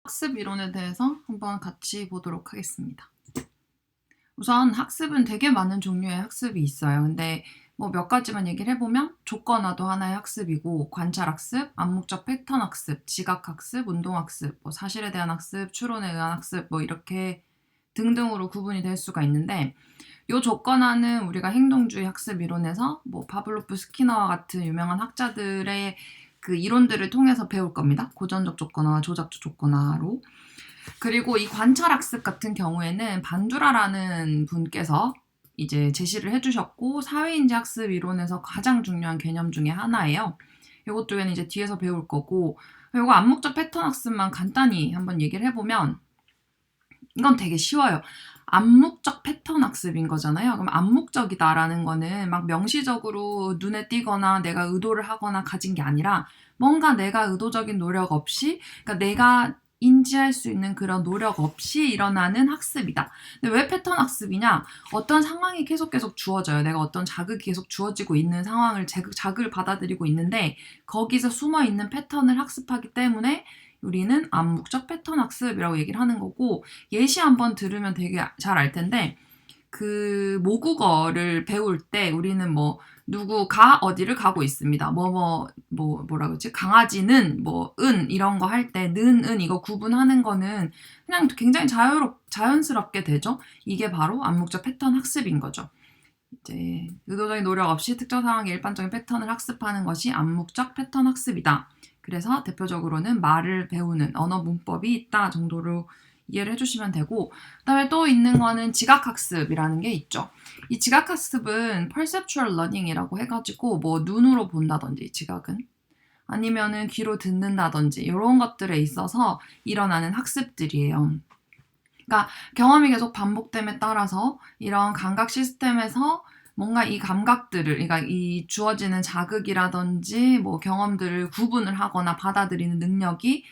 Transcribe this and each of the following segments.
학습 이론에 대해서 한번 같이 보도록 하겠습니다. 우선 학습은 되게 많은 종류의 학습이 있어요. 근데 뭐 몇 가지만 얘기를 해보면 조건화도 하나의 학습이고, 관찰학습, 암묵적 패턴 학습, 지각학습, 운동학습, 뭐 사실에 대한 학습, 추론에 의한 학습, 뭐 이렇게 등등으로 구분이 될 수가 있는데, 요 조건화는 우리가 행동주의 학습 이론에서 뭐 파블로프, 스키너와 같은 유명한 학자들의 그 이론들을 통해서 배울 겁니다. 고전적 조건화, 조작적 조건화로. 그리고 이 관찰학습 같은 경우에는 반두라라는 분께서 이제 제시를 해주셨고, 사회인지 학습 이론에서 가장 중요한 개념 중에 하나예요. 이것 쪽에는 이제 뒤에서 배울 거고, 이거 암묵적 패턴 학습만 간단히 한번 얘기를 해보면, 이건 되게 쉬워요. 암묵적 패턴 학습인 거잖아요. 그럼 암묵적이다라는 거는 막 명시적으로 눈에 띄거나 내가 의도를 하거나 가진 게 아니라, 뭔가 내가 의도적인 노력 없이, 그러니까 내가 인지할 수 있는 그런 노력 없이 일어나는 학습이다. 근데 왜 패턴 학습이냐? 어떤 상황이 계속 주어져요. 내가 어떤 자극이 계속 주어지고 있는 상황을 자극을 받아들이고 있는데, 거기서 숨어 있는 패턴을 학습하기 때문에 우리는 암묵적 패턴 학습이라고 얘기를 하는 거고, 예시 한번 들으면 되게 잘 알 텐데, 그 모국어를 배울 때 우리는 뭐 누구가 어디를 가고 있습니다. 뭐라 그러지? 강아지는 뭐 은 이런 거 할 때 는 이거 구분하는 거는 그냥 굉장히 자연스럽게 되죠. 이게 바로 암묵적 패턴 학습인 거죠. 이제 의도적인 노력 없이 특정 상황의 일반적인 패턴을 학습하는 것이 암묵적 패턴 학습이다. 그래서 대표적으로는 말을 배우는 언어 문법이 있다 정도로 이해를 해주시면 되고, 그다음에 또 있는 거는 지각학습이라는 게 있죠. 이 지각학습은 perceptual learning이라고 해가지고 뭐 눈으로 본다든지 지각은, 아니면은 귀로 듣는다든지 이런 것들에 있어서 일어나는 학습들이에요. 그러니까 경험이 계속 반복됨에 따라서 이런 감각 시스템에서 뭔가 이 감각들을, 그러니까 이 주어지는 자극이라든지 뭐 경험들을 구분을 하거나 받아들이는 능력이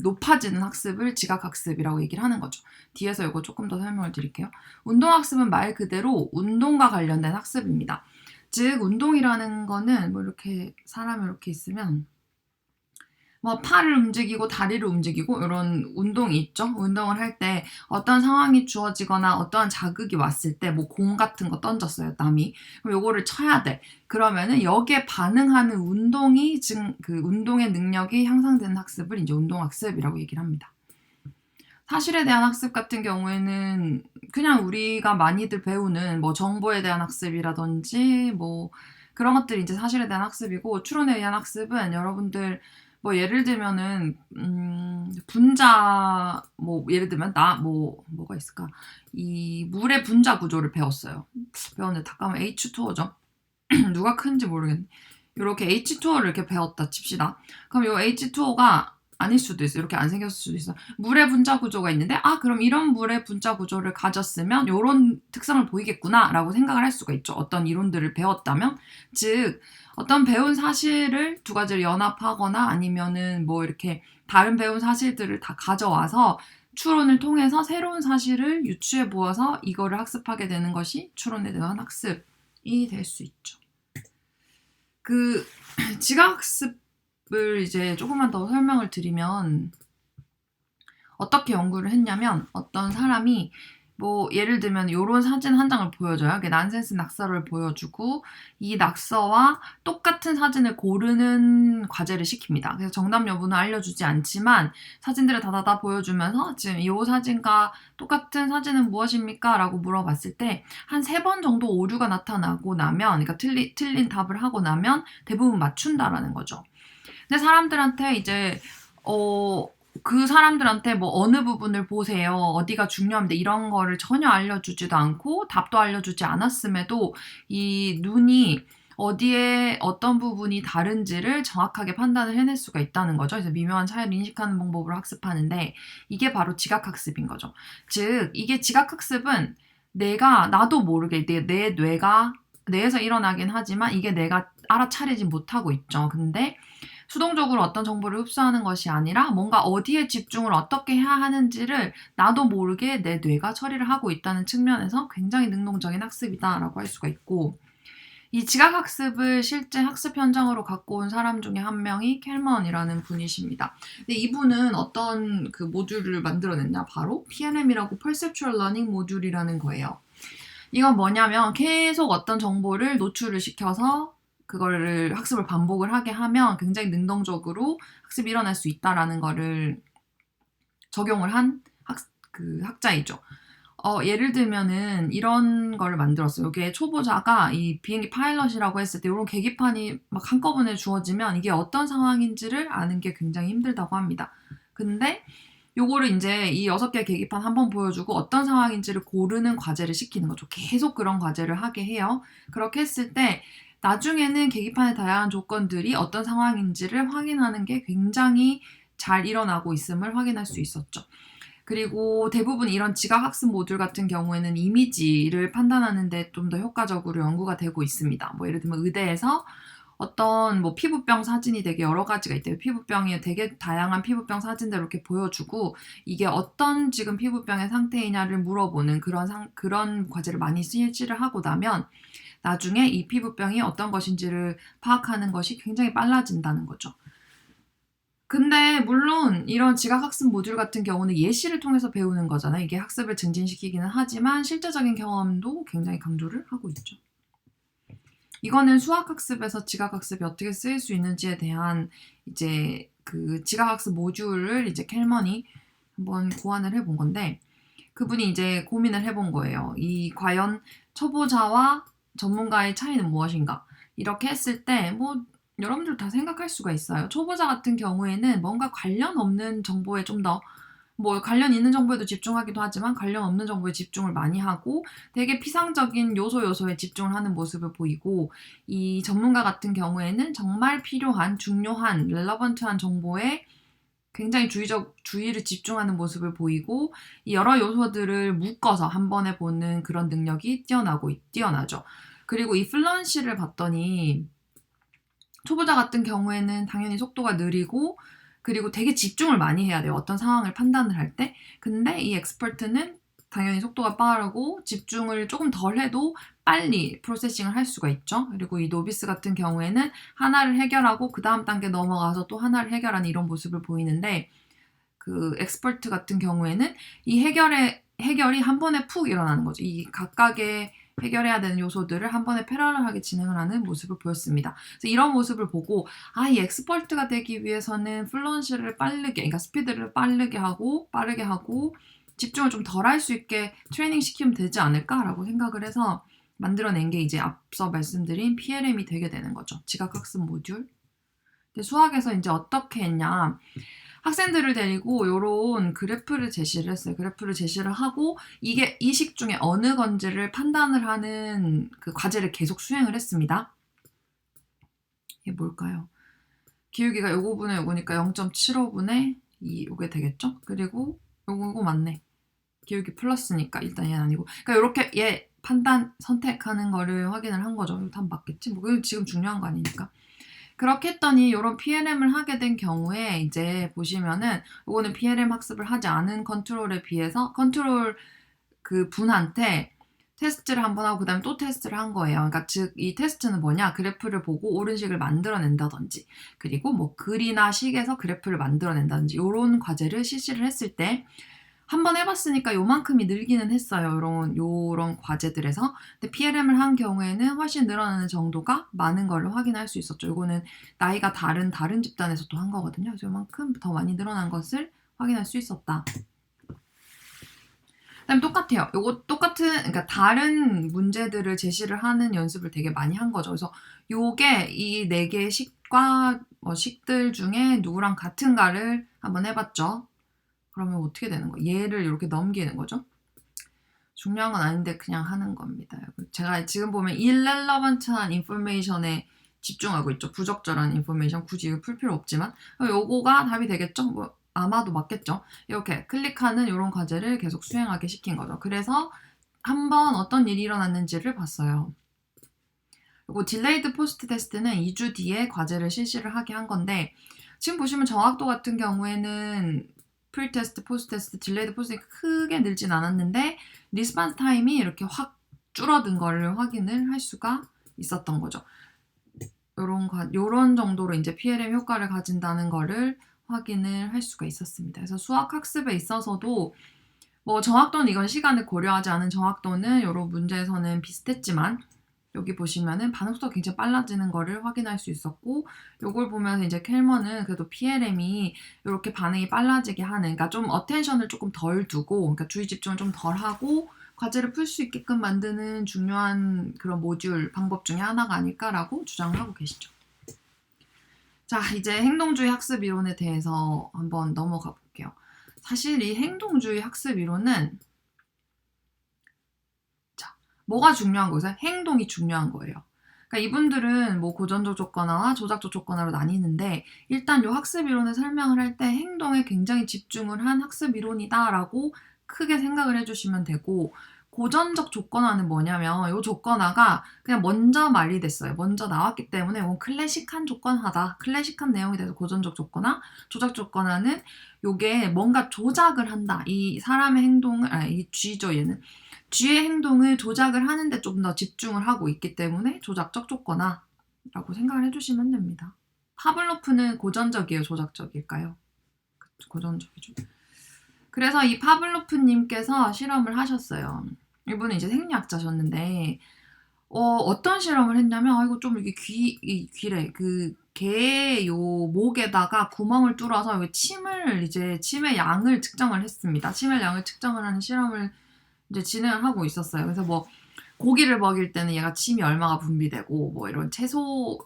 높아지는 학습을 지각학습이라고 얘기를 하는 거죠. 뒤에서 이거 조금 더 설명을 드릴게요. 운동학습은 말 그대로 운동과 관련된 학습입니다. 즉 운동이라는 거는 뭐 이렇게 사람이 이렇게 있으면 뭐 팔을 움직이고 다리를 움직이고 이런 운동이 있죠. 운동을 할 때 어떤 상황이 주어지거나 어떠한 자극이 왔을 때 뭐 공 같은 거 던졌어요, 남이. 그럼 요거를 쳐야 돼. 그러면은 여기에 반응하는 운동이 그 운동의 능력이 향상되는 학습을 이제 운동학습이라고 얘기를 합니다. 사실에 대한 학습 같은 경우에는 그냥 우리가 많이들 배우는 뭐 정보에 대한 학습이라든지 뭐 그런 것들이 이제 사실에 대한 학습이고, 추론에 의한 학습은 여러분들 뭐 예를 들면은 분자, 뭐 예를 들면 뭐가 있을까, 이 물의 분자 구조를 배웠는데 잠깐만 H2O죠. 누가 큰지 모르겠네. 이렇게 H2O를 이렇게 배웠다 칩시다. 그럼 이 H2O가 아닐 수도 있어. 이렇게 안 생겼을 수도 있어. 물의 분자 구조가 있는데, 그럼 이런 물의 분자 구조를 가졌으면 이런 특성을 보이겠구나 라고 생각을 할 수가 있죠. 어떤 이론들을 배웠다면. 즉 어떤 배운 사실을 두 가지를 연합하거나 아니면은 뭐 이렇게 다른 배운 사실들을 다 가져와서 추론을 통해서 새로운 사실을 유추해 보아서 이거를 학습하게 되는 것이 추론에 대한 학습이 될 수 있죠. 그 지각학습을 이제 조금만 더 설명을 드리면, 어떻게 연구를 했냐면 어떤 사람이 뭐 예를 들면 요런 사진 한 장을 보여줘요. 난센스 낙서를 보여주고 이 낙서와 똑같은 사진을 고르는 과제를 시킵니다. 그래서 정답 여부는 알려주지 않지만 사진들을 다다다 보여주면서 지금 이 사진과 똑같은 사진은 무엇입니까? 라고 물어봤을 때 한 3번 정도 오류가 나타나고 나면, 그러니까 틀린 답을 하고 나면 대부분 맞춘다라는 거죠. 근데 사람들한테 이제 그 사람들한테 뭐 어느 부분을 보세요, 어디가 중요합니다, 이런 거를 전혀 알려주지도 않고 답도 알려주지 않았음에도 이 눈이 어디에 어떤 부분이 다른지를 정확하게 판단을 해낼 수가 있다는 거죠. 그래서 미묘한 차이를 인식하는 방법으로 학습하는데, 이게 바로 지각학습인 거죠. 즉 이게 지각학습은 나도 모르게 내 뇌에서 일어나긴 하지만 이게 내가 알아차리지 못하고 있죠. 근데 수동적으로 어떤 정보를 흡수하는 것이 아니라 뭔가 어디에 집중을 어떻게 해야 하는지를 나도 모르게 내 뇌가 처리를 하고 있다는 측면에서 굉장히 능동적인 학습이다라고 할 수가 있고, 이 지각학습을 실제 학습 현장으로 갖고 온 사람 중에 한 명이 켈먼이라는 분이십니다. 근데 이분은 어떤 그 모듈을 만들어냈냐? 바로 PNM이라고 Perceptual Learning 모듈이라는 거예요. 이건 뭐냐면 계속 어떤 정보를 노출을 시켜서 그거를 학습을 반복을 하게 하면 굉장히 능동적으로 학습이 일어날 수 있다라는 거를 적용을 한 그 학자이죠. 예를 들면은 이런 거를 만들었어요. 이게 초보자가 이 비행기 파일럿이라고 했을 때 이런 계기판이 막 한꺼번에 주어지면 이게 어떤 상황인지를 아는 게 굉장히 힘들다고 합니다. 근데 요거를 이제 이 6개 계기판 한번 보여주고 어떤 상황인지를 고르는 과제를 시키는 거죠. 계속 그런 과제를 하게 해요. 그렇게 했을 때 나중에는 계기판의 다양한 조건들이 어떤 상황인지를 확인하는 게 굉장히 잘 일어나고 있음을 확인할 수 있었죠. 그리고 대부분 이런 지각학습 모듈 같은 경우에는 이미지를 판단하는 데 좀 더 효과적으로 연구가 되고 있습니다. 뭐 예를 들면 의대에서 어떤 뭐 피부병 사진이 되게 여러 가지가 있대요. 피부병이 되게 다양한 피부병 사진들을 이렇게 보여주고 이게 어떤 지금 피부병의 상태이냐를 물어보는 그런 과제를 많이 실시를 하고 나면 나중에 이 피부병이 어떤 것인지를 파악하는 것이 굉장히 빨라진다는 거죠. 근데 물론 이런 지각학습 모듈 같은 경우는 예시를 통해서 배우는 거잖아요. 이게 학습을 증진시키기는 하지만 실제적인 경험도 굉장히 강조를 하고 있죠. 이거는 수학학습에서 지각학습이 어떻게 쓰일 수 있는지에 대한 이제 그 지각학습 모듈을 이제 켈먼이 한번 고안을 해본 건데 그분이 이제 고민을 해본 거예요. 이 과연 초보자와 전문가의 차이는 무엇인가? 이렇게 했을 때 뭐 여러분들 다 생각할 수가 있어요. 초보자 같은 경우에는 뭔가 관련 없는 정보에 좀 더 뭐 관련 있는 정보에도 집중하기도 하지만 관련 없는 정보에 집중을 많이 하고 되게 피상적인 요소에 집중을 하는 모습을 보이고 이 전문가 같은 경우에는 정말 필요한 중요한 렐러번트한 정보에 굉장히 주의를 집중하는 모습을 보이고 이 여러 요소들을 묶어서 한 번에 보는 그런 능력이 뛰어나죠. 그리고 이 플루언시를 봤더니 초보자 같은 경우에는 당연히 속도가 느리고 그리고 되게 집중을 많이 해야 돼요. 어떤 상황을 판단을 할 때. 근데 이 엑스퍼트는 당연히 속도가 빠르고 집중을 조금 덜 해도 빨리 프로세싱을 할 수가 있죠. 그리고 이 노비스 같은 경우에는 하나를 해결하고 그 다음 단계 넘어가서 또 하나를 해결하는 이런 모습을 보이는데 그 엑스퍼트 같은 경우에는 이 해결이 한 번에 푹 일어나는 거죠. 이 각각의 해결해야 되는 요소들을 한 번에 패러럴하게 진행을 하는 모습을 보였습니다. 그래서 이런 모습을 보고 이 엑스퍼트가 되기 위해서는 플루언시를 그러니까 스피드를 빠르게 하고 집중을 좀 덜 할 수 있게 트레이닝 시키면 되지 않을까라고 생각을 해서 만들어낸 게 이제 앞서 말씀드린 PLM이 되게 되는 거죠. 지각학습 모듈. 근데 수학에서 이제 어떻게 했냐. 학생들을 데리고 요런 그래프를 제시를 했어요. 그래프를 제시를 하고 이게 이 식 중에 어느 건지를 판단을 하는 그 과제를 계속 수행을 했습니다. 이게 뭘까요? 기울기가 요거니까 0.75분의 2 요게 되겠죠? 그리고 요거 맞네. 기울기 플러스니까 일단 얘는 아니고 그러니까 요렇게 얘 판단 선택하는 거를 확인을 한 거죠. 이거 답 맞겠지? 뭐 그건 지금 중요한 거 아니니까. 그렇게 했더니 이런 PLM을 하게 된 경우에 이제 보시면은 이거는 PLM 학습을 하지 않은 컨트롤에 비해서 컨트롤 그 분한테 테스트를 한번 하고 그다음에 또 테스트를 한 거예요. 그러니까 즉 이 테스트는 뭐냐? 그래프를 보고 옳은 식을 만들어낸다든지 그리고 뭐 글이나 식에서 그래프를 만들어낸다든지 이런 과제를 실시를 했을 때 한 번 해봤으니까 요만큼이 늘기는 했어요. 요런 과제들에서. 근데 PLM을 한 경우에는 훨씬 늘어나는 정도가 많은 걸 확인할 수 있었죠. 요거는 나이가 다른 집단에서 또 한 거거든요. 그래서 요만큼 더 많이 늘어난 것을 확인할 수 있었다. 그다음에 똑같아요. 그러니까 다른 문제들을 제시를 하는 연습을 되게 많이 한 거죠. 그래서 요게 이 4개의 식과 식들 중에 누구랑 같은가를 한번 해봤죠. 그러면 어떻게 되는 거예요? 얘를 이렇게 넘기는 거죠. 중요한 건 아닌데 그냥 하는 겁니다. 제가 지금 보면 irrelevant한 인포메이션에 집중하고 있죠. 부적절한 인포메이션 굳이 이거 풀 필요 없지만 요거가 답이 되겠죠? 뭐 아마도 맞겠죠. 이렇게 클릭하는 이런 과제를 계속 수행하게 시킨 거죠. 그래서 한번 어떤 일이 일어났는지를 봤어요. 그리고 딜레이드 포스트 테스트는 2주 뒤에 과제를 실시를 하게 한 건데 지금 보시면 정확도 같은 경우에는 프리 테스트, 포스트 테스트, 딜레이드 포스트가 크게 늘진 않았는데 리스폰스 타임이 이렇게 확 줄어든 거를 확인을 할 수가 있었던 거죠. 요런 정도로 이제 PLM 효과를 가진다는 거를 확인을 할 수가 있었습니다. 그래서 수학 학습에 있어서도 뭐 정확도는 이건 시간을 고려하지 않은 정확도는 요런 문제에서는 비슷했지만 여기 보시면은 반응 속도가 굉장히 빨라지는 거를 확인할 수 있었고, 요걸 보면서 이제 켈먼은 그래도 PLM이 이렇게 반응이 빨라지게 하는, 그러니까 좀 어텐션을 조금 덜 두고, 그러니까 주의 집중을 좀 덜 하고 과제를 풀 수 있게끔 만드는 중요한 그런 모듈 방법 중에 하나가 아닐까라고 주장을 하고 계시죠. 자, 이제 행동주의 학습 이론에 대해서 한번 넘어가 볼게요. 사실 이 행동주의 학습 이론은 뭐가 중요한 거죠? 행동이 중요한 거예요. 그러니까 이분들은 뭐 고전적 조건화와 조작적 조건화로 나뉘는데, 일단 이 학습 이론을 설명을 할 때 행동에 굉장히 집중을 한 학습 이론이다라고 크게 생각을 해주시면 되고, 고전적 조건화는 뭐냐면 이 조건화가 그냥 먼저 말이 됐어요. 먼저 나왔기 때문에 클래식한 조건화다. 클래식한 내용이 돼서 고전적 조건화, 조작 조건화는 요게 뭔가 조작을 한다. 이 사람의 행동을, 이 쥐죠 얘는. 쥐의 행동을 조작을 하는데 좀 더 집중을 하고 있기 때문에 조작적 조건화라고 생각을 해주시면 됩니다. 파블로프는 고전적이에요? 조작적일까요? 고전적이죠. 그래서 이 파블로프님께서 실험을 하셨어요. 이분은 이제 생리학자셨는데, 어떤 실험을 했냐면, 이거 좀 이게 귀래. 개의 요 목에다가 구멍을 뚫어서 침의 양을 측정을 했습니다. 침의 양을 측정을 하는 실험을 이제 진행을 하고 있었어요. 그래서 뭐 고기를 먹일 때는 얘가 침이 얼마가 분비되고, 뭐 이런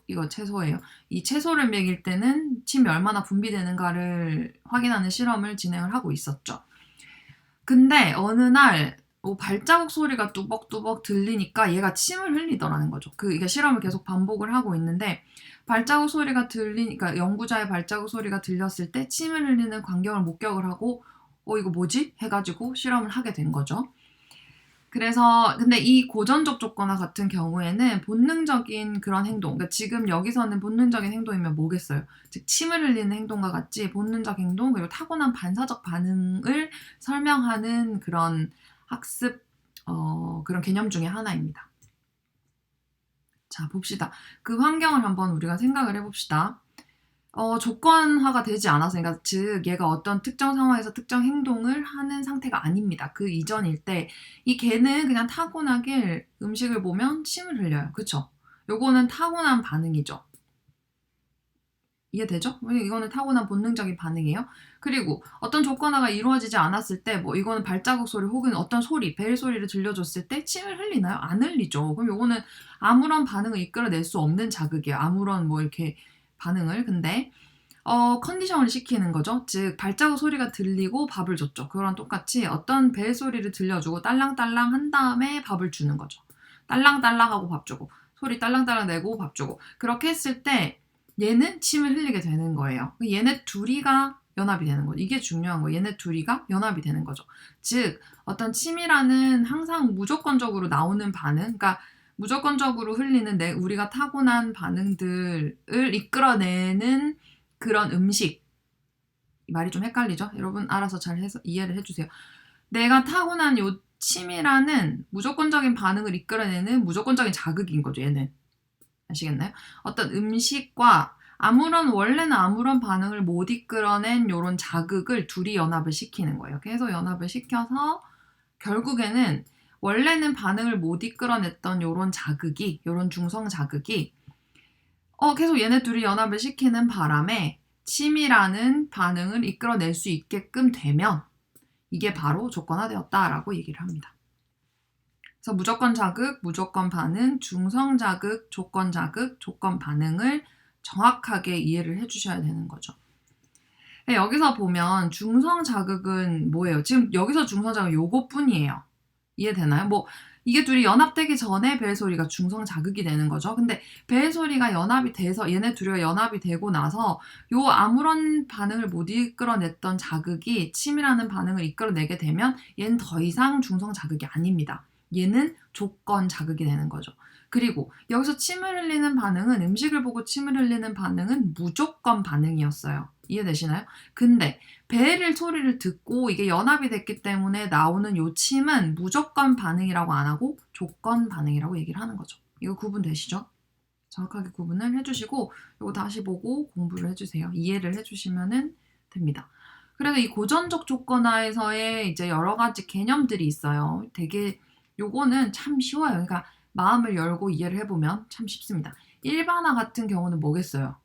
이거 채소예요. 이 채소를 먹일 때는 침이 얼마나 분비되는가를 확인하는 실험을 진행을 하고 있었죠. 근데 어느 날 발자국 소리가 뚜벅뚜벅 들리니까 얘가 침을 흘리더라는 거죠. 이게 실험을 계속 반복을 하고 있는데, 발자국 소리가 들리니까 연구자의 발자국 소리가 들렸을 때 침을 흘리는 광경을 목격을 하고 이거 뭐지? 해가지고 실험을 하게 된 거죠. 그래서 근데 이 고전적 조건화 같은 경우에는 본능적인 그런 행동, 그러니까 지금 여기서는 본능적인 행동이면 뭐겠어요? 즉 침을 흘리는 행동과 같이 본능적 행동, 그리고 타고난 반사적 반응을 설명하는 그런 학습 그런 개념 중에 하나입니다. 자, 봅시다. 그 환경을 한번 우리가 생각을 해봅시다. 조건화가 되지 않아서, 그러니까 즉 얘가 어떤 특정 상황에서 특정 행동을 하는 상태가 아닙니다. 그 이전일 때 이 개는 그냥 타고나게 음식을 보면 침을 흘려요. 그쵸? 요거는 타고난 반응이죠. 이해되죠? 이거는 타고난 본능적인 반응이에요. 그리고 어떤 조건화가 이루어지지 않았을 때 뭐 이거는 발자국 소리 혹은 어떤 소리, 벨 소리를 들려줬을 때 침을 흘리나요? 안 흘리죠. 그럼 요거는 아무런 반응을 이끌어낼 수 없는 자극이에요. 아무런 뭐 이렇게 반응을. 근데 컨디션을 시키는 거죠. 즉 발자국 소리가 들리고 밥을 줬죠. 그거랑 똑같이 어떤 벨 소리를 들려주고 딸랑딸랑 한 다음에 밥을 주는 거죠. 딸랑딸랑 하고 밥 주고, 소리 딸랑딸랑 내고 밥 주고, 그렇게 했을 때 얘는 침을 흘리게 되는 거예요. 얘네 둘이가 연합이 되는 거죠. 이게 중요한 거예요. 얘네 둘이가 연합이 되는 거죠. 즉 어떤 침이라는 항상 무조건적으로 나오는 반응, 그러니까 무조건적으로 흘리는 우리가 타고난 반응들을 이끌어내는 그런 음식. 말이 좀 헷갈리죠? 여러분 알아서 잘 이해를 해주세요. 내가 타고난 요 침이라는 무조건적인 반응을 이끌어내는 무조건적인 자극인 거죠, 얘는. 아시겠나요? 어떤 음식과 원래는 아무런 반응을 못 이끌어낸 요런 자극을 둘이 연합을 시키는 거예요. 계속 연합을 시켜서 결국에는 원래는 반응을 못 이끌어냈던 요런 중성 자극이 계속 얘네 둘이 연합을 시키는 바람에 침이라는 반응을 이끌어낼 수 있게끔 되면 이게 바로 조건화되었다라고 얘기를 합니다. 그래서 무조건 자극, 무조건 반응, 중성 자극, 조건 자극, 조건 반응을 정확하게 이해를 해주셔야 되는 거죠. 여기서 보면 중성 자극은 뭐예요? 지금 여기서 중성 자극은 요것뿐이에요. 이해되나요? 이게 둘이 연합되기 전에 벨 소리가 중성 자극이 되는 거죠. 근데 벨 소리가 연합이 돼서 얘네 둘이가 연합이 되고 나서 요 아무런 반응을 못 이끌어냈던 자극이 침이라는 반응을 이끌어내게 되면 얘는 더 이상 중성 자극이 아닙니다. 얘는 조건 자극이 되는 거죠. 그리고 여기서 침을 흘리는 반응은, 음식을 보고 침을 흘리는 반응은 무조건 반응이었어요. 이해되시나요? 근데 벨 소리를 듣고 이게 연합이 됐기 때문에 나오는 요 침은 무조건 반응이라고 안 하고 조건 반응이라고 얘기를 하는 거죠. 이거 구분되시죠? 정확하게 구분을 해주시고 이거 다시 보고 공부를 해주세요. 이해를 해주시면 됩니다. 그래서 이 고전적 조건화에서의 이제 여러 가지 개념들이 있어요. 되게 요거는 참 쉬워요. 그러니까 마음을 열고 이해를 해보면 참 쉽습니다. 일반화 같은 경우는 뭐겠어요?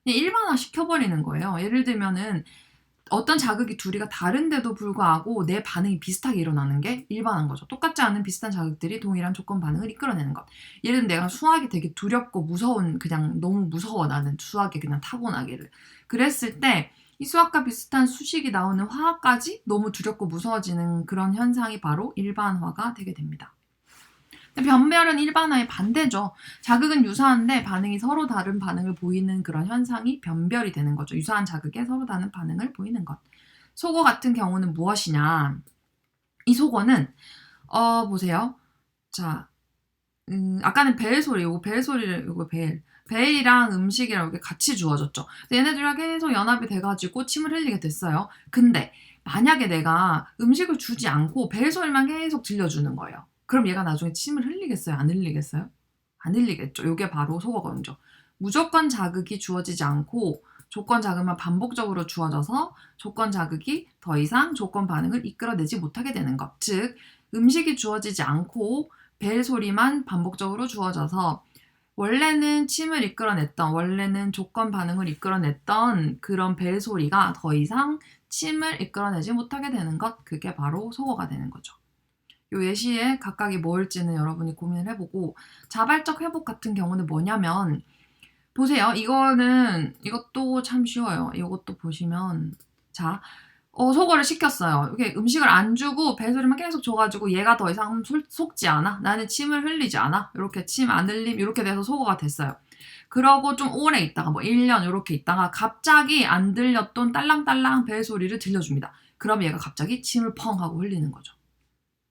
그냥 일반화 시켜버리는 거예요. 예를 들면은 어떤 자극이 둘이가 다른데도 불구하고 내 반응이 비슷하게 일어나는 게 일반화인 거죠. 똑같지 않은 비슷한 자극들이 동일한 조건 반응을 이끌어내는 것. 예를 들면 내가 수학이 되게 두렵고 무서운, 그냥 너무 무서워 나는 수학이 그냥 타고나기를. 그랬을 때 이 수학과 비슷한 수식이 나오는 화학까지 너무 두렵고 무서워지는 그런 현상이 바로 일반화가 되게 됩니다. 변별은 일반화의 반대죠. 자극은 유사한데 반응이 서로 다른 반응을 보이는 그런 현상이 변별이 되는 거죠. 유사한 자극에 서로 다른 반응을 보이는 것. 속어 같은 경우는 무엇이냐? 이 속어는 보세요. 자, 아까는 벨 소리, 요거 벨 소리를 요거 벨이랑 음식이랑 이렇게 같이 주어졌죠. 얘네들이랑 계속 연합이 돼가지고 침을 흘리게 됐어요. 근데 만약에 내가 음식을 주지 않고 벨 소리만 계속 들려주는 거예요. 그럼 얘가 나중에 침을 흘리겠어요? 안 흘리겠어요? 안 흘리겠죠. 이게 바로 속어건조. 무조건 자극이 주어지지 않고 조건 자극만 반복적으로 주어져서 조건 자극이 더 이상 조건 반응을 이끌어내지 못하게 되는 것. 즉, 음식이 주어지지 않고 벨 소리만 반복적으로 주어져서 원래는 침을 이끌어냈던, 원래는 조건 반응을 이끌어냈던 그런 벨 소리가 더 이상 침을 이끌어내지 못하게 되는 것. 그게 바로 속어가 되는 거죠. 요 예시에 각각이 뭘지는 여러분이 고민을 해보고, 자발적 회복 같은 경우는 뭐냐면, 보세요. 이것도 참 쉬워요. 이것도 보시면, 자, 속어를 시켰어요. 이렇게 음식을 안 주고 배소리만 계속 줘가지고 얘가 더 이상 속지 않아. 나는 침을 흘리지 않아. 이렇게 침 안 흘림 이렇게 돼서 속어가 됐어요. 그러고 좀 오래 있다가 뭐 1년 이렇게 있다가 갑자기 안 들렸던 딸랑딸랑 배소리를 들려줍니다. 그럼 얘가 갑자기 침을 펑 하고 흘리는 거죠.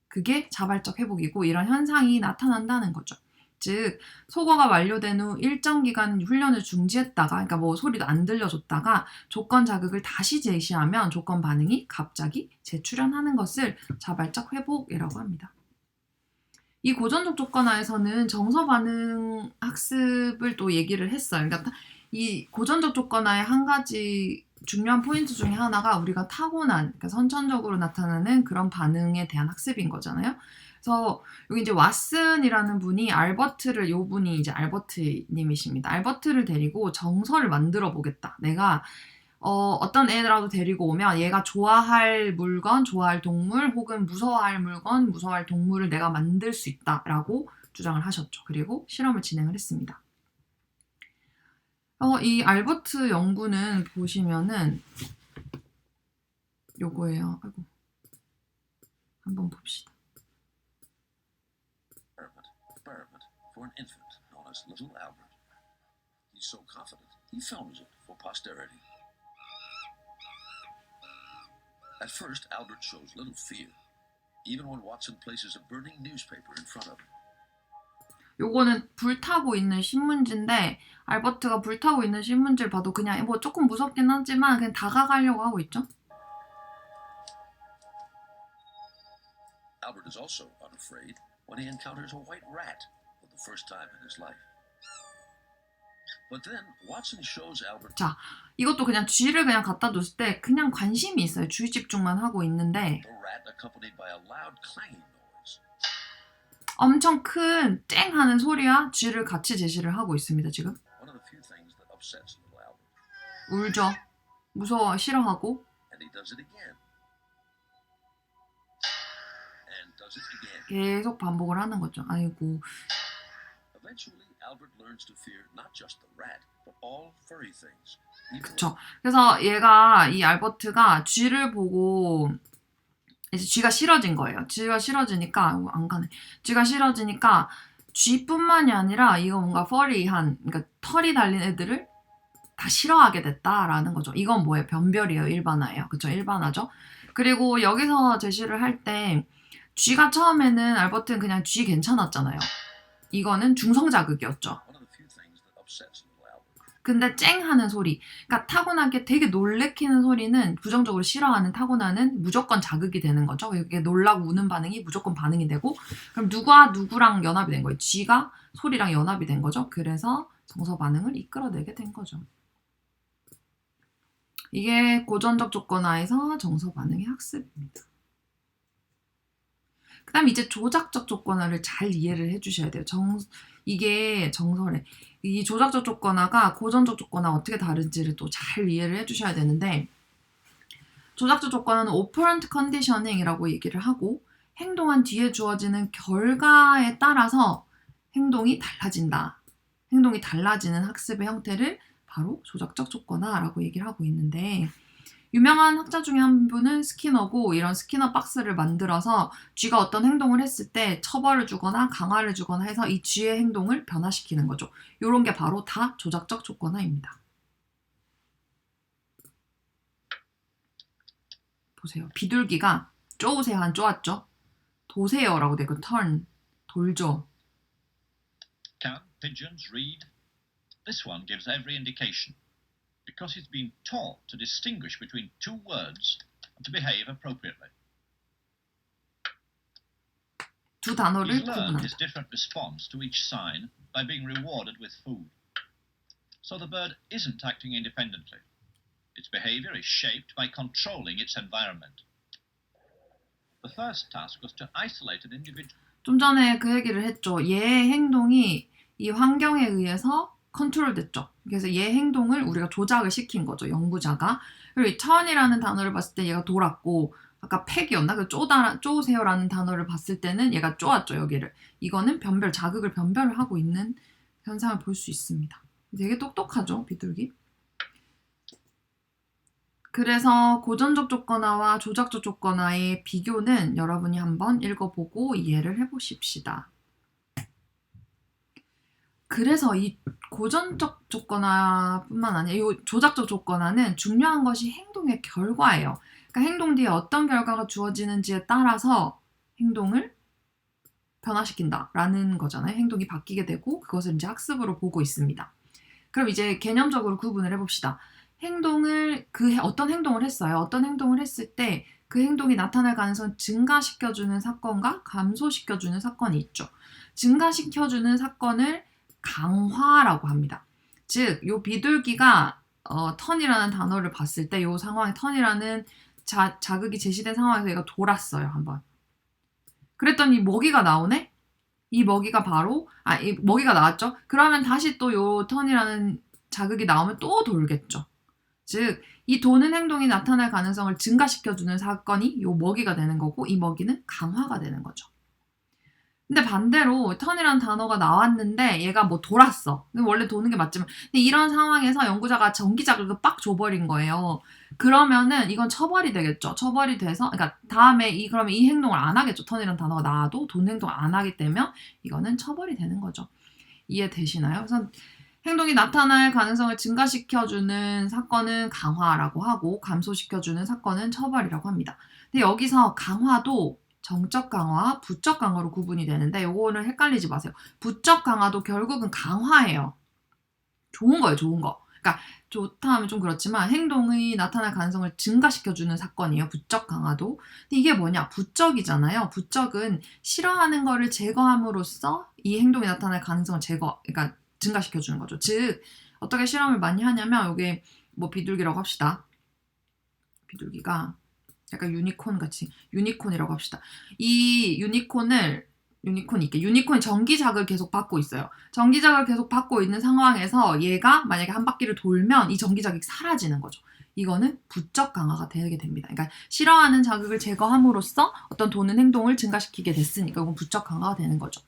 그게 자발적 회복이고 이런 현상이 나타난다는 거죠. 즉 속어가 완료된 후 일정 기간 훈련을 중지했다가 그러니까 뭐 소리도 안 들려줬다가 조건 자극을 다시 제시하면 조건 반응이 갑자기 재출현하는 것을 자발적 회복이라고 합니다. 이 고전적 조건화에서는 정서 반응 학습을 또 얘기를 했어요. 그러니까 이 고전적 조건화의 한 가지 중요한 포인트 중에 하나가 우리가 타고난, 그러니까 선천적으로 나타나는 그런 반응에 대한 학습인 거잖아요. 그래서 여기 이제 왓슨이라는 분이 요 분이 이제 알버트님이십니다. 알버트를 데리고 정서를 만들어 보겠다. 내가 어떤 애라도 데리고 오면 얘가 좋아할 물건, 좋아할 동물, 혹은 무서워할 물건, 무서워할 동물을 내가 만들 수 있다라고 주장을 하셨죠. 그리고 실험을 진행을 했습니다. 이 알버트 연구는 보시면은 요거예요. 아이고. 한번 봅시다. Experiment for an infant known as Little Albert. He's so confident he films it for posterity. At first, Albert shows little fear, even when Watson places a burning newspaper in front of him. 요거는 불타고 있는 신문지인데 알버트가 불타고 있는 신문지를 봐도 그냥 뭐 조금 무섭긴 하지만 그냥 다가가려고 하고 있죠. Albert is also unafraid when he encounters a white rat for the first time in his life. But then Watson shows Albert. 자, 이것도 그냥 쥐를 그냥 갖다 뒀을 때 그냥 관심이 있어요. 쥐 집중만 하고 있는데 A rat accompanied by a loud clanging noise. 엄청 큰 쨍 하는 소리와 쥐를 같이 제시를 하고 있습니다. 지금 One of the few things that upsets little Albert. 울죠. 무서워, 싫어하고. And he does it again. And does it again. 계속 반복을 하는 거죠. 아이고. Eventually, Albert learns to fear not just the rat, but all furry things. 그쵸. 그래서 이 알버트가 쥐를 보고 이제 쥐가 싫어진 거예요. 쥐가 싫어지니까 안 가네. 쥐가 싫어지니까 쥐뿐만이 아니라 이거 뭔가 퍼리한, 그러니까 털이 달린 애들을 다 싫어하게 됐다라는 거죠. 이건 뭐예요? 변별이에요. 일반화예요. 그쵸? 일반화죠. 그리고 여기서 제시를 할 때 쥐가 처음에는 알버트는 그냥 쥐 괜찮았잖아요. 이거는 중성 자극이었죠. One of the few things that upsets little Albert. 근데 쨍 하는 소리, 그러니까 타고나게 되게 놀래키는 소리는 부정적으로 싫어하는 타고나는 무조건 자극이 되는 거죠. 이게 놀라고 우는 반응이 무조건 반응이 되고, 그럼 누가 누구랑 연합이 된 거예요? 쥐가 소리랑 연합이 된 거죠. 그래서 정서 반응을 이끌어내게 된 거죠. 이게 고전적 조건하에서 정서 반응의 학습입니다. 그 다음 이제 조작적 조건화를 잘 이해를 해주셔야 돼요. 이게 정설에. 이 조작적 조건화가 고전적 조건화 어떻게 다른지를 또 잘 이해를 해주셔야 되는데, 조작적 조건화는 operant conditioning이라고 얘기를 하고, 행동한 뒤에 주어지는 결과에 따라서 행동이 달라진다. 행동이 달라지는 학습의 형태를 바로 조작적 조건화라고 얘기를 하고 있는데, 유명한 학자 중에 한 분은 스키너고, 이런 스키너 박스를 만들어서 쥐가 어떤 행동을 했을 때 처벌을 주거나 강화를 주거나 해서 이 쥐의 행동을 변화시키는 거죠. 이런 게 바로 다 조작적 조건화입니다. 보세요. 비둘기가 쪼우세요 한 쪼았죠? 도세요라고 되고 turn, 돌죠. Can pigeons read? This one gives every indication, because he's been taught to distinguish between two words and to behave appropriately. 두 단어를 He's learned his 구분한다. different response to each sign by being rewarded with food. So the bird isn't acting independently. Its behavior is shaped by controlling its environment. The first task was to isolate an individual. 좀 전에 그 얘기를 했죠. 얘의 행동이 이 환경에 의해서 컨트롤 됐죠. 그래서 얘 행동을 우리가 조작을 시킨 거죠. 연구자가. 그리고 이 턴이라는 단어를 봤을 때 얘가 돌았고, 아까 팩이었나? 그 쪼우세요라는 단어를 봤을 때는 얘가 쪼았죠, 여기를. 이거는 자극을 변별을 하고 있는 현상을 볼 수 있습니다. 되게 똑똑하죠, 비둘기? 그래서 고전적 조건화와 조작적 조건화의 비교는 여러분이 한번 읽어보고 이해를 해보십시다. 그래서 이 고전적 조건화뿐만 아니라 이 조작적 조건화는 중요한 것이 행동의 결과예요. 그러니까 행동 뒤에 어떤 결과가 주어지는지에 따라서 행동을 변화시킨다라는 거잖아요. 행동이 바뀌게 되고 그것을 이제 학습으로 보고 있습니다. 그럼 이제 개념적으로 구분을 해봅시다. 어떤 행동을 했어요. 어떤 행동을 했을 때 그 행동이 나타날 가능성을 증가시켜주는 사건과 감소시켜주는 사건이 있죠. 증가시켜주는 사건을 강화라고 합니다. 즉, 요 비둘기가 턴이라는 단어를 봤을 때 요 상황에 턴이라는 자극이 제시된 상황에서 얘가 돌았어요. 한번. 그랬더니 먹이가 나오네? 이 먹이가 이 먹이가 나왔죠? 그러면 다시 또 요 턴이라는 자극이 나오면 또 돌겠죠. 즉, 이 도는 행동이 나타날 가능성을 증가시켜주는 사건이 요 먹이가 되는 거고, 이 먹이는 강화가 되는 거죠. 근데 반대로 턴이라는 단어가 나왔는데 얘가 뭐 돌았어. 원래 도는 게 맞지만, 근데 이런 상황에서 연구자가 전기 자극을 빡 줘버린 거예요. 그러면은 이건 처벌이 되겠죠. 처벌이 돼서, 그러니까 다음에 그러면 이 행동을 안 하겠죠. 턴이라는 단어가 나와도 도는 행동을 안 하기 때문에 이거는 처벌이 되는 거죠. 이해되시나요? 그래서 행동이 나타날 가능성을 증가시켜주는 사건은 강화라고 하고 감소시켜주는 사건은 처벌이라고 합니다. 근데 여기서 강화도 정적 강화, 부적 강화로 구분이 되는데 요거는 헷갈리지 마세요. 부적 강화도 결국은 강화예요. 좋은 거예요, 좋은 거. 그러니까 좋다 하면 좀 그렇지만 행동이 나타날 가능성을 증가시켜주는 사건이에요. 부적 강화도. 근데 이게 뭐냐? 부적이잖아요. 부적은 싫어하는 거를 제거함으로써 이 행동이 나타날 가능성을 그러니까 증가시켜주는 거죠. 즉, 어떻게 실험을 많이 하냐면 이게 뭐 비둘기라고 합시다. 비둘기가 약간 유니콘이라고 합시다. 이 유니콘이 전기 자극을 계속 받고 있어요. 전기 자극을 계속 받고 있는 상황에서 얘가 만약에 한 바퀴를 돌면 이 전기 자극이 사라지는 거죠. 이거는 부적 강화가 되게 됩니다. 그러니까 싫어하는 자극을 제거함으로써 어떤 도는 행동을 증가시키게 됐으니까 이건 부적 강화가 되는 거죠.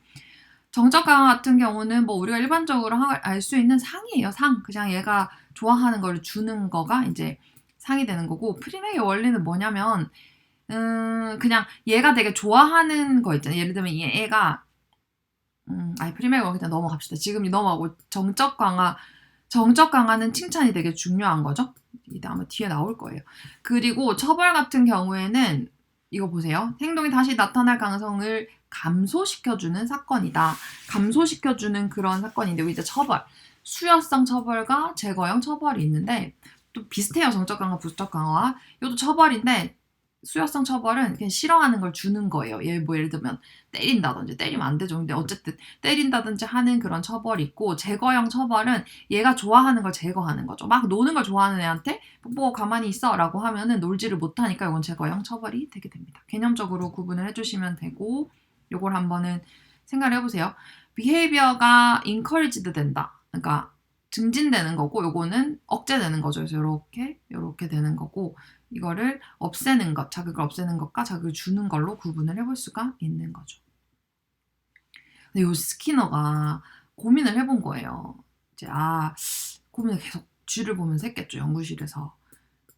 정적 강화 같은 경우는 뭐 우리가 일반적으로 알 수 있는 상이에요. 상. 그냥 얘가 좋아하는 걸 주는 거가 이제 상이 되는 거고, 프리맥의 원리는 뭐냐면 그냥 얘가 되게 좋아하는 거 있잖아요. 예를 들면 얘가 프리맥 원리 그냥 넘어갑시다. 지금 넘어가고 정적 강화는 칭찬이 되게 중요한 거죠. 이게 아마 뒤에 나올 거예요. 그리고 처벌 같은 경우에는 이거 보세요. 행동이 다시 나타날 가능성을 감소시켜주는 사건이다. 감소시켜주는 그런 사건인데 이제 처벌. 수여성 처벌과 제거형 처벌이 있는데 또 비슷해요. 정적 강화, 부적 강화. 이것도 처벌인데 수여성 처벌은 그냥 싫어하는 걸 주는 거예요. 예를 들면 때린다든지 때리면 안 되죠. 근데 어쨌든 때린다든지 하는 그런 처벌이 있고 제거형 처벌은 얘가 좋아하는 걸 제거하는 거죠. 막 노는 걸 좋아하는 애한테 뭐 가만히 있어 라고 하면은 놀지를 못하니까 이건 제거형 처벌이 되게 됩니다. 개념적으로 구분을 해주시면 되고 요걸 한번은 생각을 해보세요. behavior가 encouraged 된다. 그러니까 증진되는 거고 요거는 억제되는 거죠. 그래서 요렇게 되는 거고 이거를 없애는 것, 자극을 없애는 것과 자극을 주는 걸로 구분을 해볼 수가 있는 거죠. 근데 요 스키너가 고민을 해본 거예요. 이제 고민을 계속 쥐를 보면서 했겠죠. 연구실에서.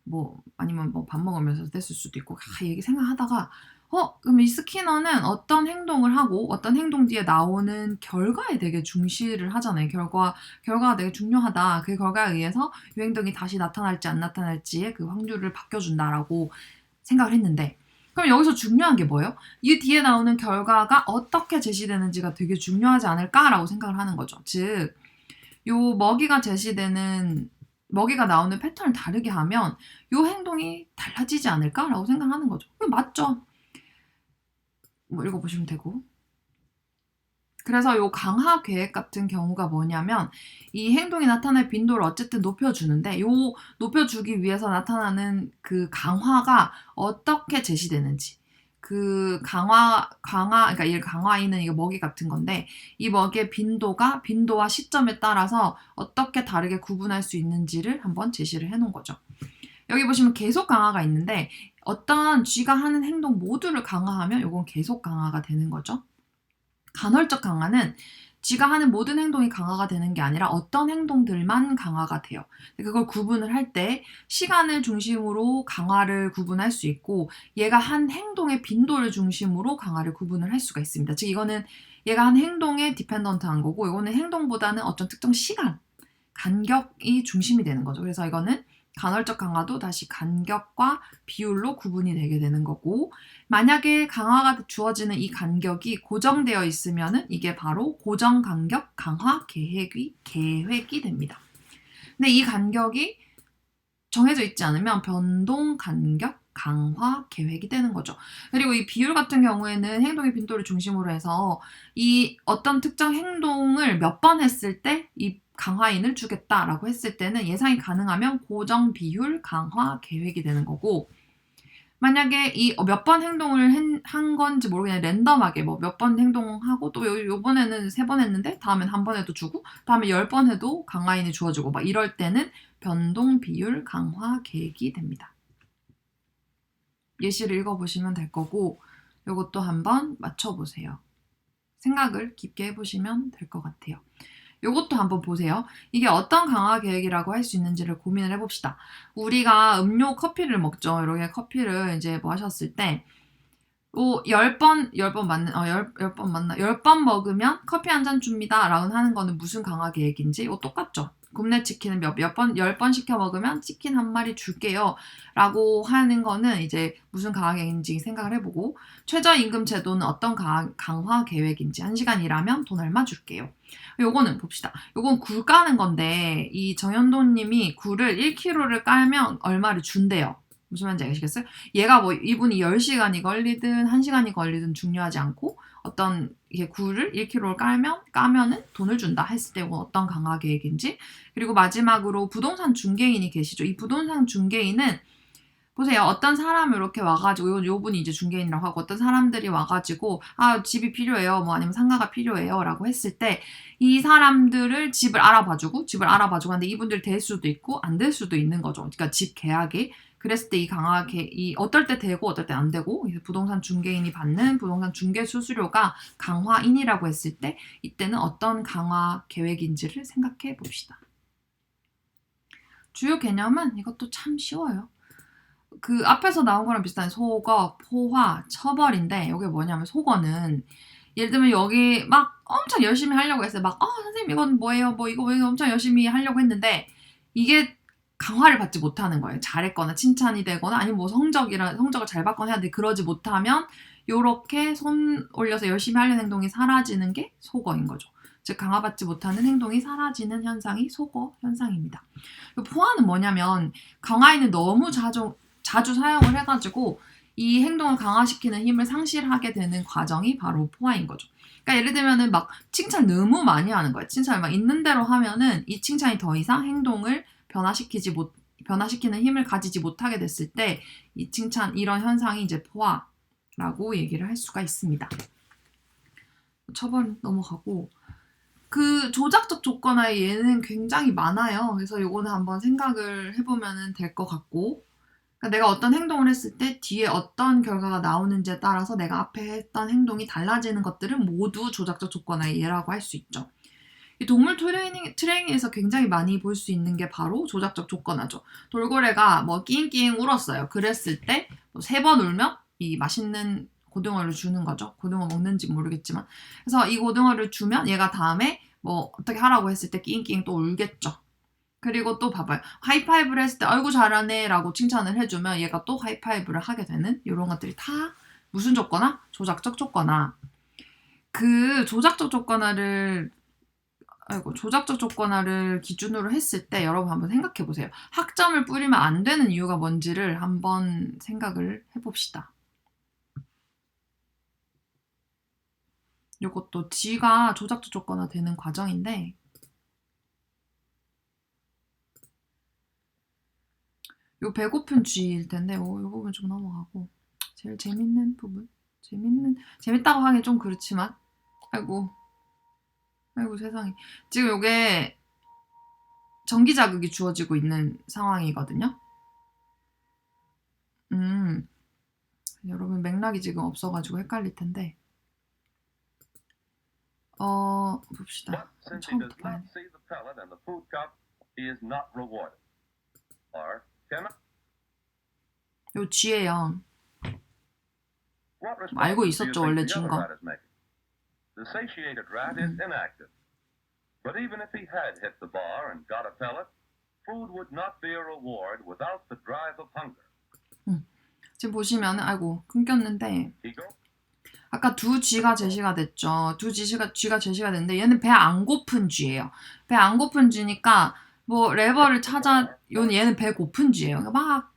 뭐 아니면 뭐 밥 먹으면서 됐을 수도 있고 얘기 생각하다가 그럼 이 스키너는 어떤 행동을 하고 어떤 행동 뒤에 나오는 결과에 되게 중시를 하잖아요. 결과가 되게 중요하다. 그 결과에 의해서 이 행동이 다시 나타날지 안 나타날지의 그 확률을 바뀌어준다라고 생각을 했는데 그럼 여기서 중요한 게 뭐예요? 이 뒤에 나오는 결과가 어떻게 제시되는지가 되게 중요하지 않을까라고 생각을 하는 거죠. 즉, 요 먹이가 나오는 패턴을 다르게 하면 요 행동이 달라지지 않을까라고 생각하는 거죠. 맞죠? 뭐 읽어보시면 되고. 그래서 요 강화 계획 같은 경우가 뭐냐면 이 행동이 나타날 빈도를 어쨌든 높여주는데 요 높여주기 위해서 나타나는 그 강화가 어떻게 제시되는지 그 그러니까 이 강화인은 이거 먹이 같은 건데 이 먹이의 빈도와 시점에 따라서 어떻게 다르게 구분할 수 있는지를 한번 제시를 해놓은 거죠. 여기 보시면 계속 강화가 있는데 어떤 쥐가 하는 행동 모두를 강화하면 이건 계속 강화가 되는 거죠. 간헐적 강화는 쥐가 하는 모든 행동이 강화가 되는 게 아니라 어떤 행동들만 강화가 돼요. 그걸 구분을 할 때 시간을 중심으로 강화를 구분할 수 있고 얘가 한 행동의 빈도를 중심으로 강화를 구분을 할 수가 있습니다. 즉 이거는 얘가 한 행동에 디펜던트한 거고 이거는 행동보다는 어떤 특정 시간, 간격이 중심이 되는 거죠. 그래서 이거는 간헐적 강화도 다시 간격과 비율로 구분이 되게 되는 거고 만약에 강화가 주어지는 이 간격이 고정되어 있으면은 이게 바로 고정 간격 강화 계획이 됩니다. 근데 이 간격이 정해져 있지 않으면 변동 간격 강화 계획이 되는 거죠. 그리고 이 비율 같은 경우에는 행동의 빈도를 중심으로 해서 이 어떤 특정 행동을 몇 번 했을 때 이 강화인을 주겠다라고 했을 때는 예상이 가능하면 고정 비율 강화 계획이 되는 거고 만약에 이 몇 번 행동을 한 건지 모르겠는데 랜덤하게 뭐 몇 번 행동하고 또 요번에는 3번 했는데 다음엔 1번 해도 주고 다음에 10번 해도 강화인이 주어지고 막 이럴 때는 변동 비율 강화 계획이 됩니다. 예시를 읽어보시면 될 거고 이것도 한번 맞춰보세요. 생각을 깊게 해보시면 될 것 같아요. 요것도 한번 보세요. 이게 어떤 강화 계획이라고 할 수 있는지를 고민을 해봅시다. 우리가 음료 커피를 먹죠. 이렇게 커피를 이제 뭐 하셨을 때 10번 먹으면 커피 한 잔 줍니다. 라고 하는 거는 무슨 강화 계획인지 똑같죠. 굽네 치킨은 10번 시켜 먹으면 치킨 한 마리 줄게요. 라고 하는 거는 이제 무슨 강화 계획인지 생각을 해보고 최저임금 제도는 어떤 강화 계획인지 1시간 일하면 돈 얼마 줄게요. 요거는 봅시다. 요건 굴 까는 건데 이 정현도님이 굴을 1kg를 까면 얼마를 준대요. 무슨 말인지 아시겠어요? 얘가 뭐 이분이 10시간이 걸리든 1시간이 걸리든 중요하지 않고 어떤 이게 굴을 1kg를 까면은 돈을 준다 했을 때 어떤 강화 계획인지 그리고 마지막으로 부동산 중개인이 계시죠. 이 부동산 중개인은 보세요. 어떤 사람이 이렇게 와가지고 요분이 이제 중개인이라고 하고 어떤 사람들이 와가지고 집이 필요해요. 뭐 아니면 상가가 필요해요. 라고 했을 때 이 사람들을 집을 알아봐주고 하는데 이분들 될 수도 있고 안 될 수도 있는 거죠. 그러니까 집 계약이 그랬을 때 이 어떨 때 되고 어떨 때 안 되고 부동산 중개인이 받는 부동산 중개 수수료가 강화인이라고 했을 때 이때는 어떤 강화 계획인지를 생각해 봅시다. 주요 개념은 이것도 참 쉬워요. 그 앞에서 나온 거랑 비슷한 소거, 포화, 처벌인데 이게 뭐냐면 소거는 예를 들면 여기 막 엄청 열심히 하려고 했어요. 선생님 이건 뭐예요? 이거 엄청 열심히 하려고 했는데 이게 강화를 받지 못하는 거예요. 잘했거나 칭찬이 되거나 아니면 뭐 성적을 잘 받거나 해야 돼. 그러지 못하면 요렇게 손 올려서 열심히 하려는 행동이 사라지는 게 소거인 거죠. 즉 강화받지 못하는 행동이 사라지는 현상이 소거 현상입니다. 포화는 뭐냐면 강화에는 너무 자주 사용을 해가지고 이 행동을 강화시키는 힘을 상실하게 되는 과정이 바로 포화인 거죠. 그러니까 예를 들면은 막 칭찬 너무 많이 하는 거예요. 칭찬을 막 있는 대로 하면은 이 칭찬이 더 이상 행동을 변화시키는 힘을 가지지 못하게 됐을 때 이 칭찬 이런 현상이 이제 포화라고 얘기를 할 수가 있습니다. 처벌 넘어가고 그 조작적 조건화의 예는 굉장히 많아요. 그래서 요거는 한번 생각을 해보면 될 것 같고 그러니까 내가 어떤 행동을 했을 때 뒤에 어떤 결과가 나오는지에 따라서 내가 앞에 했던 행동이 달라지는 것들은 모두 조작적 조건화의 예라고 할 수 있죠. 이 동물 트레이닝에서 굉장히 많이 볼 수 있는 게 바로 조작적 조건화죠. 돌고래가 뭐 낑낑 울었어요. 그랬을 때 3번 울면 이 맛있는 고등어를 주는 거죠. 고등어 먹는지 모르겠지만. 그래서 이 고등어를 주면 얘가 다음에 뭐 어떻게 하라고 했을 때 낑낑 또 울겠죠. 그리고 또 봐봐요. 하이파이브를 했을 때 아이고 잘하네 라고 칭찬을 해주면 얘가 또 하이파이브를 하게 되는 이런 것들이 다 무슨 조건화? 조작적 조건화. 그 조작적 조건화를 기준으로 했을 때 여러분 한번 생각해 보세요. 학점을 뿌리면 안 되는 이유가 뭔지를 한번 생각을 해봅시다. 이것도 G가 조작적 조건화 되는 과정인데 요 배고픈 G일 텐데 이 부분 좀 넘어가고 제일 재밌는 부분 재밌다고 하긴 좀 그렇지만 아이고 세상에 지금 요게 전기 자극이 주어지고 있는 상황이거든요. 여러분 맥락이 지금 없어가지고 헷갈릴 텐데 봅시다. 처음부터 봐야 돼. 요 G예요. 알고 있었죠 원래 G인 거. The satiated rat is inactive. But even if he had hit the bar and got a pellet, food would not be a reward without the drive of hunger. 지금 보시면 아이고 끊겼는데 아까 두 G가 제시가 됐죠. 두 G가 제시가 됐는데 얘는 배 안 고픈 G예요. 배 안 고픈 G니까 뭐 레버를 얘는 배 고픈 G예요. 막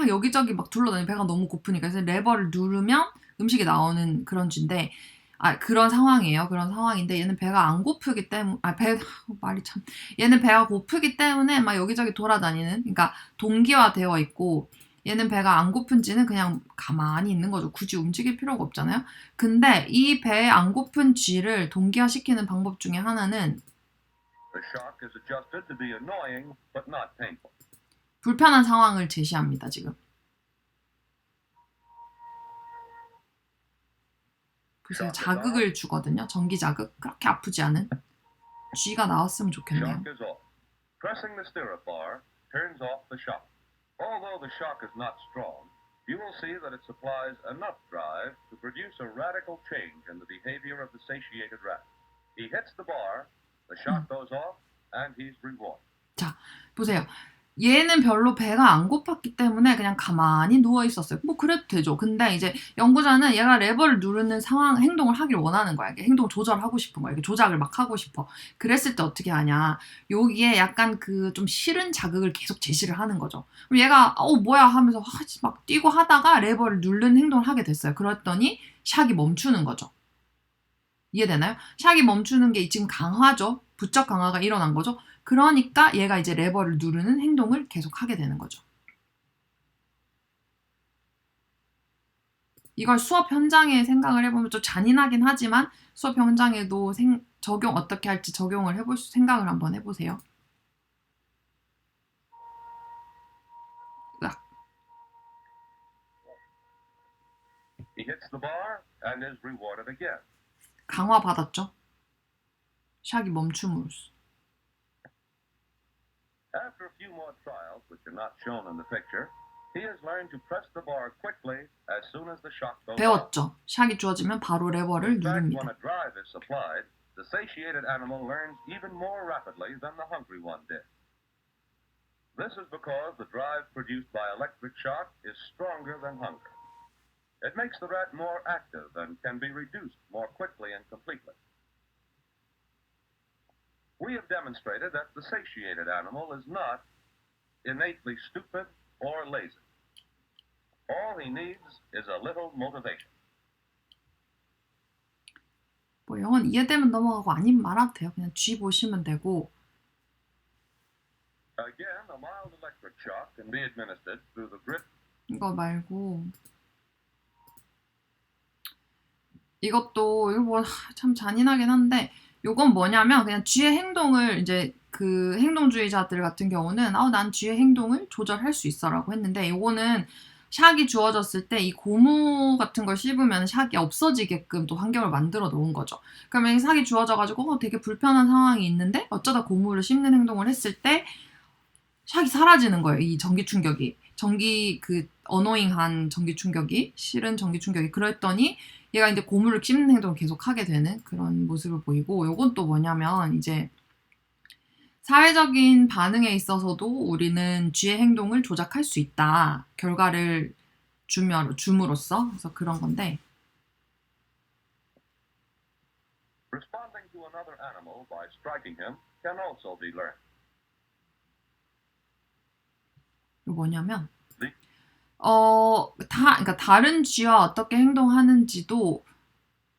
여기저기 막 둘러다니는 배가 너무 고프니까 그래서 레버를 누르면 음식이 나오는 그런 G인데 그런 상황이에요. 그런 상황인데 얘는 배가 안 고프기 때문에 얘는 배가 고프기 때문에 막 여기저기 돌아다니는 그러니까 동기화되어 있고 얘는 배가 안 고픈지는 그냥 가만히 있는 거죠. 굳이 움직일 필요가 없잖아요. 근데 이 배 안 고픈 G를 동기화시키는 방법 중에 하나는 불편한 상황을 제시합니다. 지금. 보세요. 자극을 주거든요. 전기 자극. 그렇게 아프지 않은. G가 나왔으면 좋겠네요. Although the shock is not strong, you will see that it supplies enough drive to produce a radical change in the behavior of the satiated rat. He hits the bar, the shock goes off, and he's rewarded. 자, 보세요. 얘는 별로 배가 안 고팠기 때문에 그냥 가만히 누워 있었어요. 뭐 그래도 되죠. 근데 이제 연구자는 얘가 레버를 누르는 행동을 하길 원하는 거야. 행동 조절하고 싶은 거야. 조작을 막 하고 싶어. 그랬을 때 어떻게 하냐. 여기에 약간 그 좀 싫은 자극을 계속 제시를 하는 거죠. 그럼 얘가 뭐야 하면서 막 뛰고 하다가 레버를 누르는 행동을 하게 됐어요. 그랬더니 샥이 멈추는 거죠. 이해되나요? 샥이 멈추는 게 지금 강화죠. 부적 강화가 일어난 거죠. 그러니까 얘가 이제 레버를 누르는 행동을 계속 하게 되는 거죠. 이걸 수업 현장에 생각을 해보면 좀 잔인하긴 하지만 수업 현장에도 어떻게 할지 적용을 해볼 생각을 한번 해보세요. He hits the bar and is rewarded again. 강화 받았죠. 샥이 멈춤으로써. After a few more trials, which are not shown in the picture, he has learned to press the bar quickly as soon as the shock goes off. 배웠죠. 샥이 주어지면 바로 레버를 In fact, 누릅니다. when a drive is supplied, the satiated animal learns even more rapidly than the hungry one did. This is because the drive produced by electric shock is stronger than hunger. It makes the rat more active and can be reduced more quickly and completely. We have demonstrated that the satiated animal is not innately stupid or lazy. All he needs is a little motivation. 뭐 영어는 이해되면 넘어가고 아니면 말아도 돼요. 그냥 G 보시면 되고. Again, a mild electric shock can be administered through the grip. 이거 말고 이것도 이거 뭐 참 잔인하긴 한데 요건 뭐냐면 그냥 쥐의 행동을 이제 그 행동주의자들 같은 경우는 난 쥐의 행동을 조절할 수 있어라고 했는데 요거는 샥이 주어졌을 때 이 고무 같은 걸 씹으면 샥이 없어지게끔 또 환경을 만들어 놓은 거죠. 그러면 이 샥이 주어져가지고 되게 불편한 상황이 있는데 어쩌다 고무를 씹는 행동을 했을 때 샥이 사라지는 거예요. 이 전기 충격이. 어노잉한 전기 충격이, 싫은 전기 충격이. 그랬더니 얘가 이제 고무를 씹는 행동을 계속 하게 되는 그런 모습을 보이고, 요건 또 뭐냐면 이제 사회적인 반응에 있어서도 우리는 쥐의 행동을 조작할 수 있다. 결과를 줌으로써. 그래서 그런 건데. Responding to another animal by striking him can also be learned. 뭐냐면 그러니까 다른 쥐와 어떻게 행동하는지도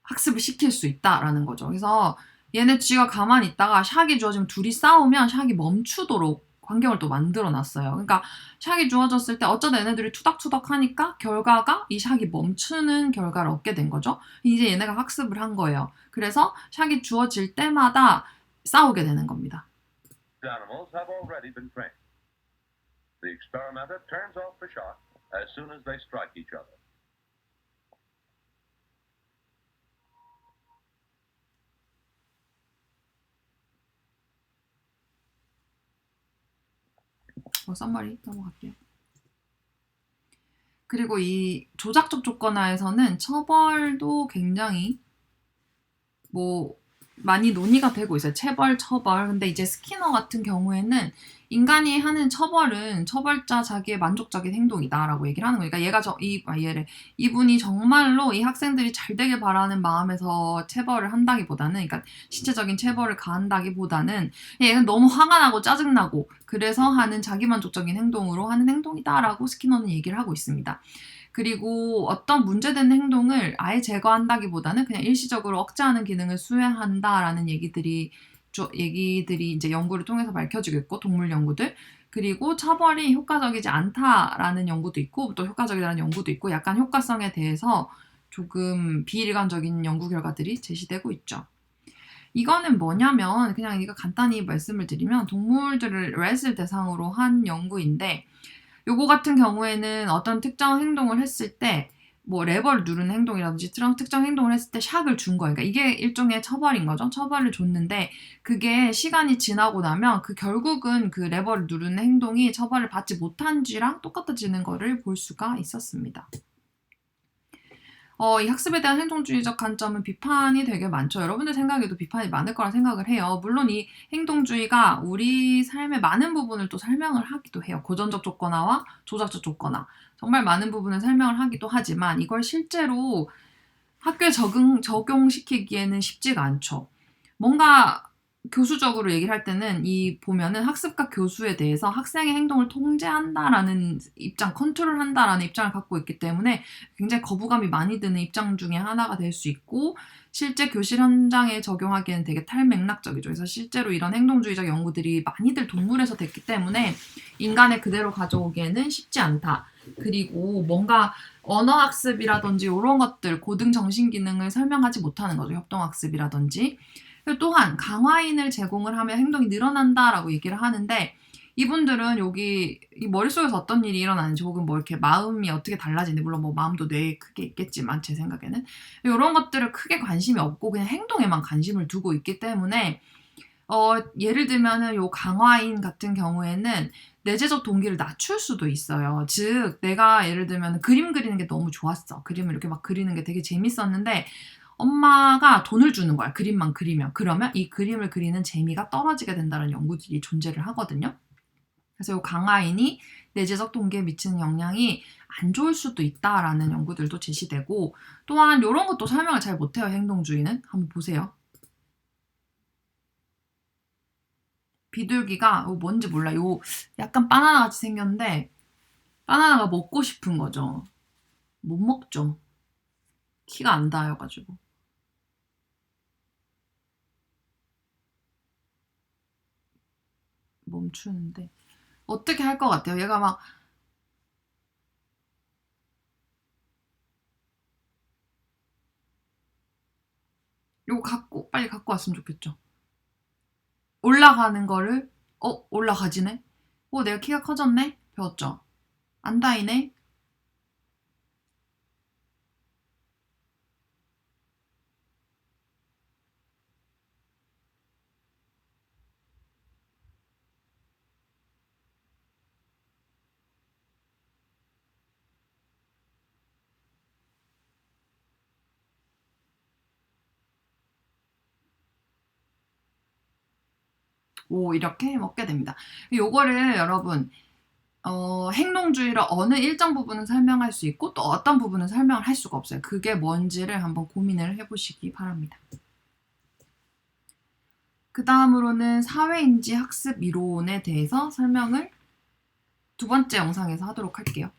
학습을 시킬 수 있다라는 거죠. 그래서 얘네 쥐가 가만히 있다가 샥이 주어지면 둘이 싸우면 샥이 멈추도록 환경을 또 만들어 놨어요. 그러니까 샥이 주어졌을 때 어쩌다 얘네들이 투닥투닥 하니까 결과가 이 샥이 멈추는 결과를 얻게 된 거죠. 이제 얘네가 학습을 한 거예요. 그래서 샥이 주어질 때마다 싸우게 되는 겁니다. Animals have already been trained. The experimenter turns off the shock as soon as they strike each other. 썸머리 넘어갈게요. 그리고 이 조작적 조건화에서는 처벌도 굉장히 많이 논의가 되고 있어요. 처벌. 근데 이제 스키너 같은 경우에는 인간이 하는 처벌은 처벌자 자기의 만족적인 행동이다라고 얘기를 하는 거예요. 그러니까 이분이 정말로 이 학생들이 잘 되길 바라는 마음에서 체벌을 한다기보다는, 그러니까 신체적인 체벌을 가한다기보다는 얘는 너무 화가 나고 짜증나고 그래서 하는 자기만족적인 행동으로 하는 행동이다라고 스키너는 얘기를 하고 있습니다. 그리고 어떤 문제되는 행동을 아예 제거한다기보다는 그냥 일시적으로 억제하는 기능을 수행한다라는 얘기들이 이제 연구를 통해서 밝혀지고 있고, 동물 연구들. 그리고 처벌이 효과적이지 않다라는 연구도 있고, 또 효과적이라는 연구도 있고, 약간 효과성에 대해서 조금 비일관적인 연구 결과들이 제시되고 있죠. 이거는 뭐냐면 그냥 이거 간단히 말씀을 드리면 동물들을 렛을 대상으로 한 연구인데, 요거 같은 경우에는 어떤 특정 행동을 했을 때 레버를 누르는 행동이라든지 특정 행동을 했을 때 샥을 준 거예요. 그러니까 이게 일종의 처벌인 거죠. 처벌을 줬는데 그게 시간이 지나고 나면 결국은 그 레버를 누르는 행동이 처벌을 받지 못한 쥐랑 똑같아지는 거를 볼 수가 있었습니다. 이 학습에 대한 행동주의적 관점은 비판이 되게 많죠. 여러분들 생각에도 비판이 많을 거라 생각을 해요. 물론 이 행동주의가 우리 삶의 많은 부분을 또 설명을 하기도 해요. 고전적 조건화와 조작적 조건화. 정말 많은 부분을 설명을 하기도 하지만 이걸 실제로 학교에 적용시키기에는 쉽지가 않죠. 뭔가 교수적으로 얘기를 할 때는 보면은 학습과 교수에 대해서 학생의 행동을 통제한다라는 입장, 컨트롤한다라는 입장을 갖고 있기 때문에 굉장히 거부감이 많이 드는 입장 중에 하나가 될 수 있고, 실제 교실 현장에 적용하기에는 되게 탈맥락적이죠. 그래서 실제로 이런 행동주의적 연구들이 많이들 동물에서 됐기 때문에 인간에 그대로 가져오기에는 쉽지 않다. 그리고 뭔가 언어학습이라든지 이런 것들, 고등 정신기능을 설명하지 못하는 거죠. 협동학습이라든지. 또한 강화인을 제공을 하면 행동이 늘어난다라고 얘기를 하는데, 이분들은 여기 이 머릿속에서 어떤 일이 일어나는지 혹은 이렇게 마음이 어떻게 달라지는지, 물론 마음도 뇌에 크게 있겠지만 제 생각에는 이런 것들을 크게 관심이 없고 그냥 행동에만 관심을 두고 있기 때문에 예를 들면은 요 강화인 같은 경우에는 내재적 동기를 낮출 수도 있어요. 즉 내가 예를 들면 그림 그리는 게 너무 좋았어. 그림을 이렇게 막 그리는 게 되게 재밌었는데 엄마가 돈을 주는 거야. 그림만 그리면. 그러면 이 그림을 그리는 재미가 떨어지게 된다는 연구들이 존재를 하거든요. 그래서 이 강화인이 내재적 동기에 미치는 영향이 안 좋을 수도 있다라는 연구들도 제시되고, 또한 이런 것도 설명을 잘 못해요. 행동주의는. 한번 보세요. 비둘기가 뭔지 몰라. 요 약간 바나나 같이 생겼는데 바나나가 먹고 싶은 거죠. 못 먹죠. 키가 안 닿아가지고. 멈추는데 어떻게 할 것 같아요? 얘가 막 요거 빨리 갖고 왔으면 좋겠죠. 올라가는 거를 올라가지네. 내가 키가 커졌네. 배웠죠. 안 닿이네. 이렇게 먹게 됩니다. 요거를 여러분 행동주의로 어느 일정 부분은 설명할 수 있고 또 어떤 부분은 설명을 할 수가 없어요. 그게 뭔지를 한번 고민을 해보시기 바랍니다. 그 다음으로는 사회인지 학습 이론에 대해서 설명을 두 번째 영상에서 하도록 할게요.